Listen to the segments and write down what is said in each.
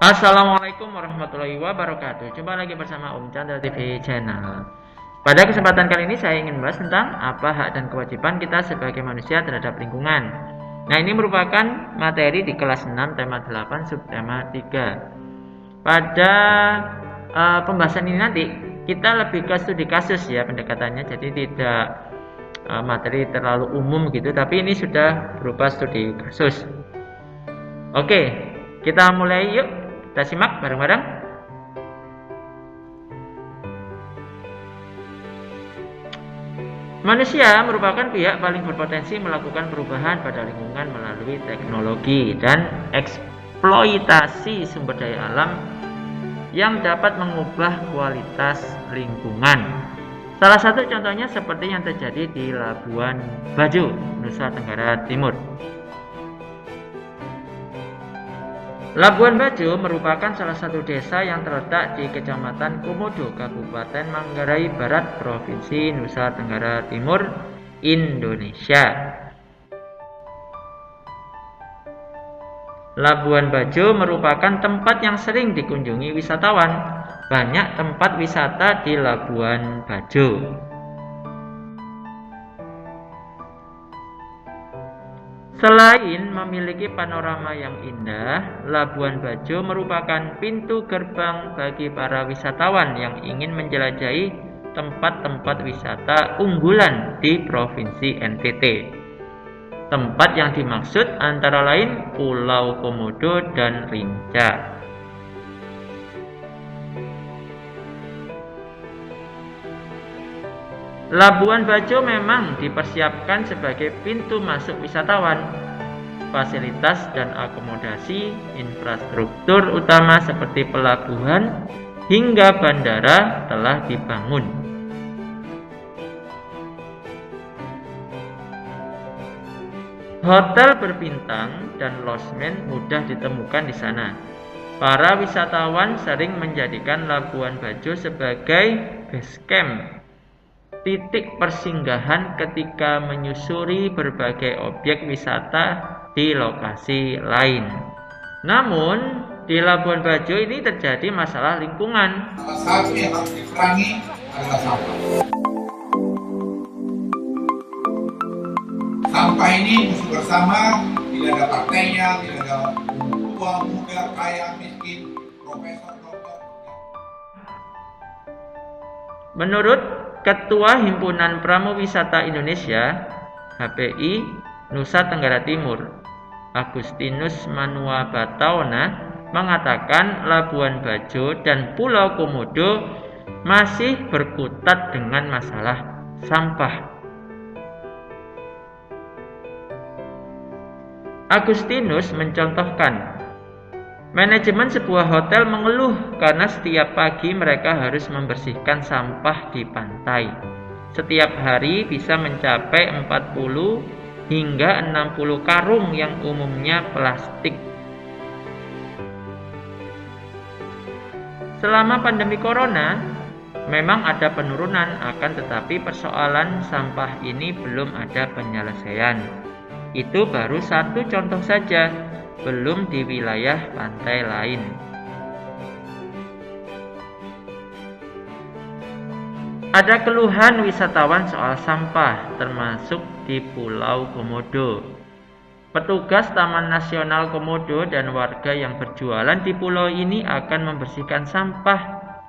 Assalamualaikum warahmatullahi wabarakatuh. Jumpa lagi bersama Om Chandra TV Channel. Pada kesempatan kali ini saya ingin membahas tentang apa hak dan kewajiban kita sebagai manusia terhadap lingkungan. Nah, ini merupakan materi di kelas 6 tema 8 subtema 3. Pada pembahasan ini nanti kita lebih ke studi kasus ya pendekatannya, jadi tidak materi terlalu umum gitu, tapi ini sudah berupa studi kasus. Oke, kita mulai yuk. Kita simak bareng-bareng. Manusia merupakan pihak paling berpotensi melakukan perubahan pada lingkungan melalui teknologi dan eksploitasi sumber daya alam yang dapat mengubah kualitas lingkungan. Salah satu contohnya seperti yang terjadi di Labuan Bajo, Nusa Tenggara Timur. Labuan Bajo merupakan salah satu desa yang terletak di Kecamatan Komodo, Kabupaten Manggarai Barat, Provinsi Nusa Tenggara Timur, Indonesia. Labuan Bajo merupakan tempat yang sering dikunjungi wisatawan. Banyak tempat wisata di Labuan Bajo. Selain memiliki panorama yang indah, Labuan Bajo merupakan pintu gerbang bagi para wisatawan yang ingin menjelajahi tempat-tempat wisata unggulan di Provinsi NTT. Tempat yang dimaksud antara lain Pulau Komodo dan Rinca. Labuan Bajo memang dipersiapkan sebagai pintu masuk wisatawan. Fasilitas dan akomodasi infrastruktur utama seperti pelabuhan hingga bandara telah dibangun. Hotel berbintang dan losmen mudah ditemukan di sana. Para wisatawan sering menjadikan Labuan Bajo sebagai base camp, titik persinggahan ketika menyusuri berbagai objek wisata di lokasi lain. Namun, di Labuan Bajo ini terjadi masalah lingkungan. Salah satu yang harus dikurangi adalah sampah. Sampah ini musuh bersama, tidak ada partainya, tidak ada tua, muda, kaya, miskin, profesor, dokter. Menurut Ketua Himpunan Pramuwisata Indonesia (HPI) Nusa Tenggara Timur, Agustinus Manua Bataona, mengatakan Labuan Bajo dan Pulau Komodo masih berkutat dengan masalah sampah. Agustinus mencontohkan, manajemen sebuah hotel mengeluh karena setiap pagi mereka harus membersihkan sampah di pantai. Setiap hari bisa mencapai 40 hingga 60 karung yang umumnya plastik. Selama pandemi corona, memang ada penurunan, akan tetapi persoalan sampah ini belum ada penyelesaian. Itu baru satu contoh saja, belum di wilayah pantai lain. Ada keluhan wisatawan soal sampah, termasuk di Pulau Komodo. Petugas Taman Nasional Komodo dan warga yang berjualan di pulau ini akan membersihkan sampah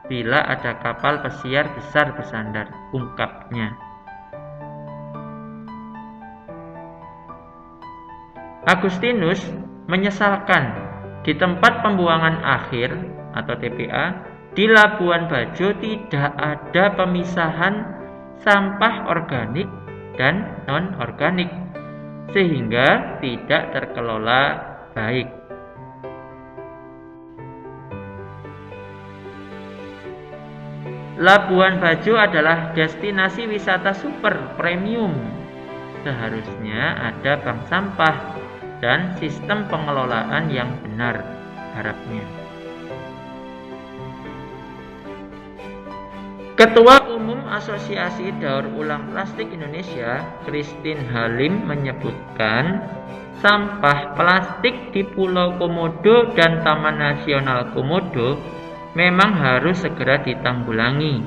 bila ada kapal pesiar besar bersandar, ungkapnya. Agustinus menyesalkan di tempat pembuangan akhir atau TPA di Labuan Bajo tidak ada pemisahan sampah organik dan non-organik sehingga tidak terkelola baik. Labuan Bajo adalah destinasi wisata super premium. Seharusnya ada bank sampah dan sistem pengelolaan yang benar, harapnya. Ketua Umum Asosiasi Daur Ulang Plastik Indonesia, Christine Halim, menyebutkan sampah plastik di Pulau Komodo dan Taman Nasional Komodo memang harus segera ditanggulangi.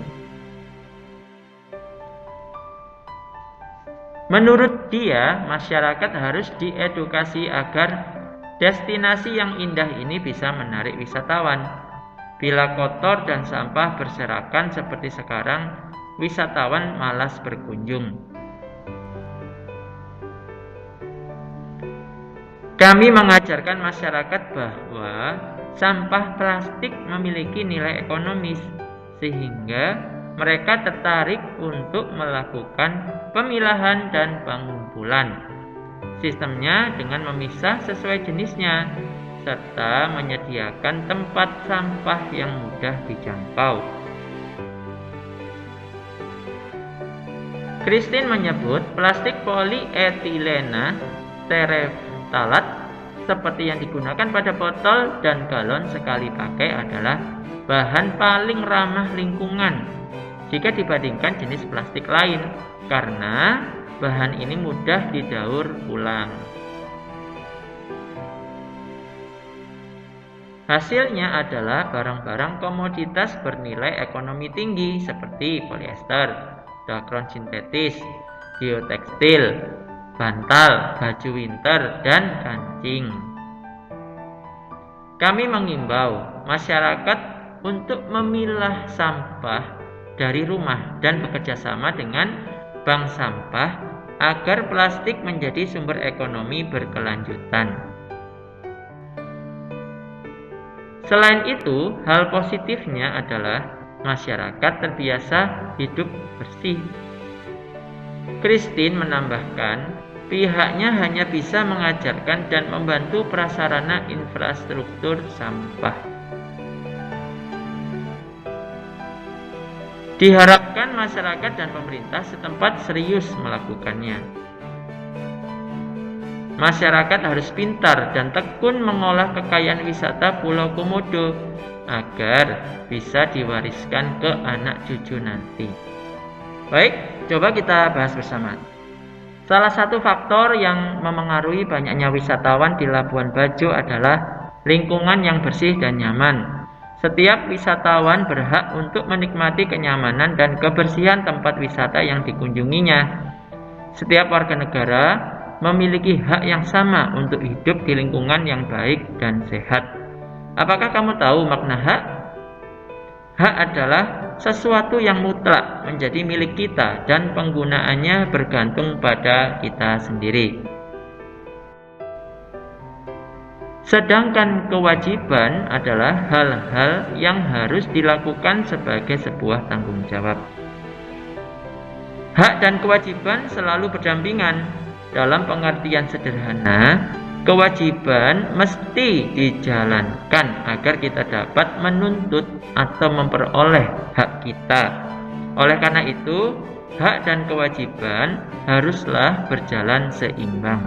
Menurut dia, masyarakat harus diedukasi agar destinasi yang indah ini bisa menarik wisatawan. Bila kotor dan sampah berserakan seperti sekarang, wisatawan malas berkunjung. Kami mengajarkan masyarakat bahwa sampah plastik memiliki nilai ekonomis, sehingga mereka tertarik untuk melakukan pemilahan dan pengumpulan. Sistemnya dengan memisah sesuai jenisnya, serta menyediakan tempat sampah yang mudah dijangkau. Christine menyebut plastik polietilena tereftalat seperti yang digunakan pada botol dan galon sekali pakai adalah bahan paling ramah lingkungan jika dibandingkan jenis plastik lain, karena bahan ini mudah didaur ulang. Hasilnya adalah barang-barang komoditas bernilai ekonomi tinggi seperti polyester, dakron sintetis, biotekstil, bantal, baju winter, dan kancing. Kami mengimbau masyarakat untuk memilah sampah dari rumah dan bekerjasama dengan bank sampah agar plastik menjadi sumber ekonomi berkelanjutan. Selain itu, hal positifnya adalah masyarakat terbiasa hidup bersih. Christine menambahkan, pihaknya hanya bisa mengajarkan dan membantu prasarana infrastruktur sampah. Diharapkan masyarakat dan pemerintah setempat serius melakukannya. Masyarakat harus pintar dan tekun mengolah kekayaan wisata Pulau Komodo agar bisa diwariskan ke anak cucu nanti. Baik, coba kita bahas bersama. Salah satu faktor yang memengaruhi banyaknya wisatawan di Labuan Bajo adalah lingkungan yang bersih dan nyaman. Setiap wisatawan berhak untuk menikmati kenyamanan dan kebersihan tempat wisata yang dikunjunginya. Setiap warga negara memiliki hak yang sama untuk hidup di lingkungan yang baik dan sehat. Apakah kamu tahu makna hak? Hak adalah sesuatu yang mutlak menjadi milik kita dan penggunaannya bergantung pada kita sendiri. Sedangkan kewajiban adalah hal-hal yang harus dilakukan sebagai sebuah tanggung jawab. Hak dan kewajiban selalu berdampingan. Dalam pengertian sederhana, kewajiban mesti dijalankan agar kita dapat menuntut atau memperoleh hak kita. Oleh karena itu, hak dan kewajiban haruslah berjalan seimbang.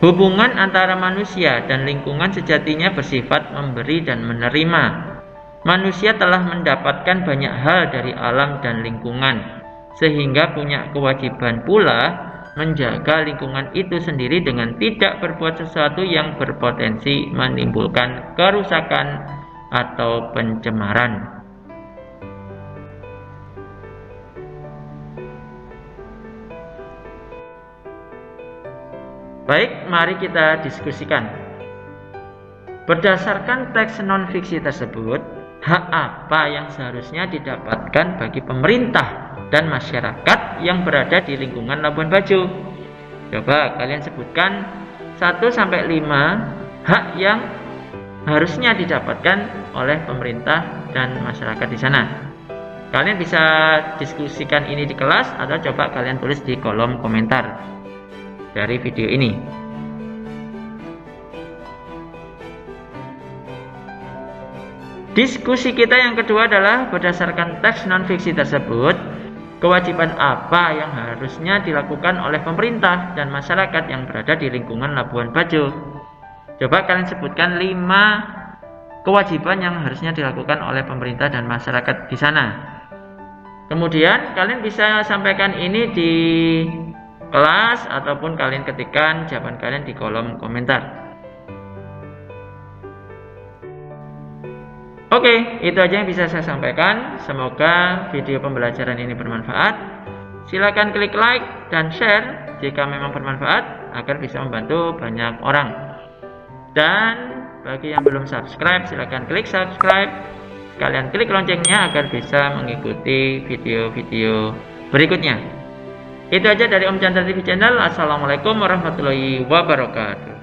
Hubungan antara manusia dan lingkungan sejatinya bersifat memberi dan menerima. Manusia telah mendapatkan banyak hal dari alam dan lingkungan, sehingga punya kewajiban pula menjaga lingkungan itu sendiri dengan tidak berbuat sesuatu yang berpotensi menimbulkan kerusakan atau pencemaran. Baik, mari kita diskusikan. Berdasarkan teks non-fiksi tersebut, hak apa yang seharusnya didapatkan bagi pemerintah dan masyarakat yang berada di lingkungan Labuan Bajo? Coba kalian sebutkan 1-5 hak yang harusnya didapatkan oleh pemerintah dan masyarakat di sana. Kalian bisa diskusikan ini di kelas atau coba kalian tulis di kolom komentar dari video ini. Diskusi kita yang kedua adalah berdasarkan teks non-fiksi tersebut, kewajiban apa yang harusnya dilakukan oleh pemerintah dan masyarakat yang berada di lingkungan Labuan Bajo? Coba kalian sebutkan 5 kewajiban yang harusnya dilakukan oleh pemerintah dan masyarakat di sana. Kemudian kalian bisa sampaikan ini di kelas ataupun kalian ketikkan jawaban kalian di kolom komentar. Oke, itu aja yang bisa saya sampaikan. Semoga video pembelajaran ini bermanfaat. Silakan klik like dan share jika memang bermanfaat agar bisa membantu banyak orang. Dan bagi yang belum subscribe, silakan klik subscribe. Kalian klik loncengnya agar bisa mengikuti video-video berikutnya. Itu aja dari Om Chandra TV Channel. Assalamualaikum warahmatullahi wabarakatuh.